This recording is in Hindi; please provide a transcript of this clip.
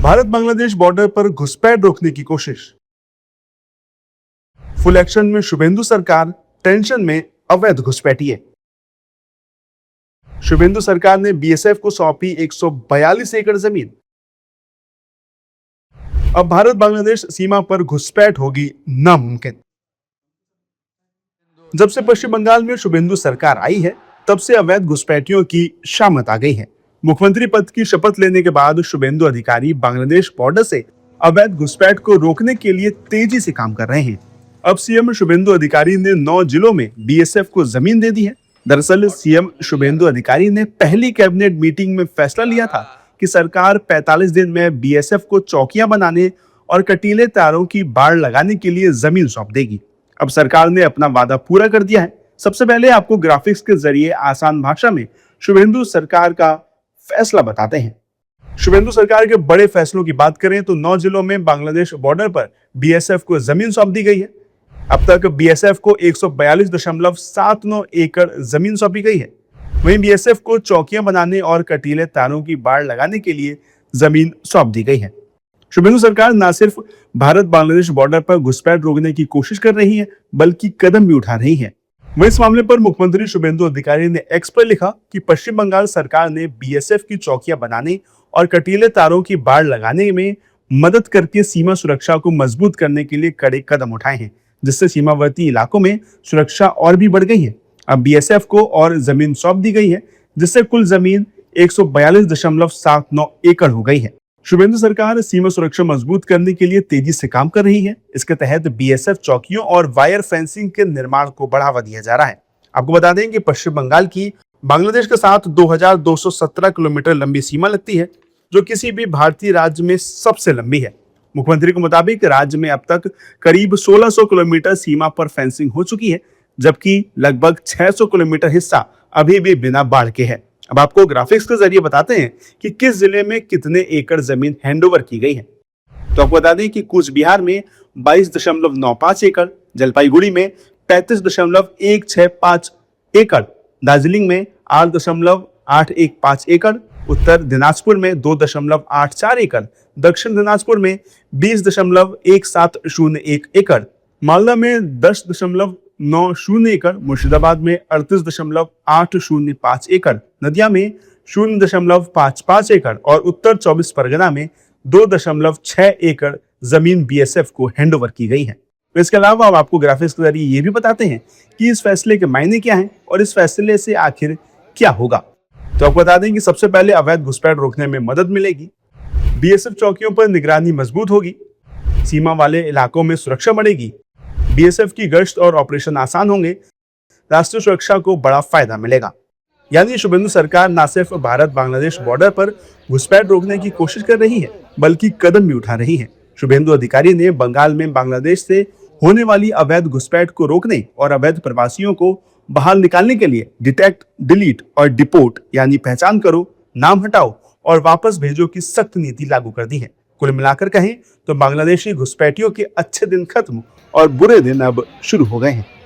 भारत बांग्लादेश बॉर्डर पर घुसपैठ रोकने की कोशिश। फुल एक्शन में शुभेंदु सरकार, टेंशन में अवैध घुसपैठिए। शुभेंदु सरकार ने बीएसएफ को सौंपी 142 एकड़ जमीन। अब भारत बांग्लादेश सीमा पर घुसपैठ होगी नामुमकिन। जब से पश्चिम बंगाल में शुभेंदु सरकार आई है, तब से अवैध घुसपैठियों की शामत आ गई है। मुख्यमंत्री पद की शपथ लेने के बाद शुभेंदु अधिकारी बांग्लादेश बॉर्डर से अवैध घुसपैठ को रोकने के लिए तेजी से काम कर रहे हैं। अब सीएम शुभेंदु अधिकारी ने 9 जिलों में बीएसएफ को जमीन दे दी है। दरअसल सीएम शुभेंदु अधिकारी ने पहली कैबिनेट मीटिंग में फैसला लिया था कि सरकार 45 दिन में बीएसएफ को चौकियां बनाने और कटीले तारों की बाड़ लगाने के लिए जमीन सौंप देगी। अब सरकार ने अपना वादा पूरा कर दिया है। सबसे पहले आपको ग्राफिक्स के जरिए आसान भाषा में शुभेंदु सरकार का फैसला बताते हैं। शुभेंदु सरकार के बड़े फैसलों की बात करें तो 9 जिलों में बांग्लादेश बॉर्डर पर बीएसएफ को जमीन सौंप दी गई है। अब तक बीएसएफ को 142.79 एकड़ जमीन सौंपी गई है। वहीं बीएसएफ को चौकियां बनाने और कटीले तारों की बाड़ लगाने के लिए जमीन सौंप दी गई है। शुभेंदु सरकार न सिर्फ भारत बांग्लादेश बॉर्डर पर घुसपैठ रोकने की कोशिश कर रही है, बल्कि कदम भी उठा रही है। वहीं इस मामले पर मुख्यमंत्री शुभेंदु अधिकारी ने एक्स पर लिखा कि पश्चिम बंगाल सरकार ने बीएसएफ की चौकियां बनाने और कटीले तारों की बाड़ लगाने में मदद करके सीमा सुरक्षा को मजबूत करने के लिए कड़े कदम उठाए हैं, जिससे सीमावर्ती इलाकों में सुरक्षा और भी बढ़ गई है। अब बीएसएफ को और जमीन सौंप दी गई है, जिससे कुल जमीन 142.79 एकड़ हो गई है। शुभेंदु सरकार सीमा सुरक्षा मजबूत करने के लिए तेजी से काम कर रही है। इसके तहत बीएसएफ चौकियों और वायर फेंसिंग के निर्माण को बढ़ावा दिया जा रहा है। आपको बता दें कि पश्चिम बंगाल की बांग्लादेश के साथ 2217 किलोमीटर लंबी सीमा लगती है, जो किसी भी भारतीय राज्य में सबसे लंबी है। मुख्यमंत्री के मुताबिक राज्य में अब तक करीब 1600 किलोमीटर सीमा पर फेंसिंग हो चुकी है, जबकि लगभग 600 किलोमीटर हिस्सा अभी भी बिना बाढ़ के है। अब आपको ग्राफिक्स के जरिए बताते हैं कि किस जिले में कितने एकड़ जमीन हैंडओवर की गई है। तो आपको बता दें कि कूच बिहार में 22.95 एकड़, जलपाईगुड़ी में 35.165 एकड़, दार्जिलिंग में 8.815 एकड़, उत्तर दिनाजपुर में 2.84 एकड़, दक्षिण दिनाजपुर में 20.1701 एकड़, मालदा में 10.90 एकड़, मुर्शिदाबाद में 38.805 एकड़, नदिया में 0.55 एकड़ और उत्तर 24 परगना में 2.6 एकड़ जमीन बीएसएफ को हैंडओवर की गई है। तो इसके अलावा अब आपको ग्राफिक्स के जरिए ये भी बताते हैं कि इस फैसले के मायने क्या हैं और इस फैसले से आखिर क्या होगा। तो आपको बता दें कि सबसे पहले अवैध घुसपैठ रोकने में मदद मिलेगी, बीएसएफ चौकियों पर निगरानी मजबूत होगी, सीमा वाले इलाकों में सुरक्षा बढ़ेगी, बीएसएफ की गश्त और ऑपरेशन आसान होंगे, राष्ट्रीय सुरक्षा को बड़ा फायदा मिलेगा। यानी शुभेंदु सरकार न सिर्फ भारत बांग्लादेश बॉर्डर पर घुसपैठ रोकने की कोशिश कर रही है, बल्कि कदम भी उठा रही है। शुभेंदु अधिकारी ने बंगाल में बांग्लादेश से होने वाली अवैध घुसपैठ को रोकने और अवैध प्रवासियों को बाहर निकालने के लिए डिटेक्ट, डिलीट और डिपोर्ट यानी पहचान करो, नाम हटाओ और वापस भेजो की सख्त नीति लागू कर दी है। कुल मिलाकर कहें तो बांग्लादेशी घुसपैठियों के अच्छे दिन खत्म और बुरे दिन अब शुरू हो गए हैं।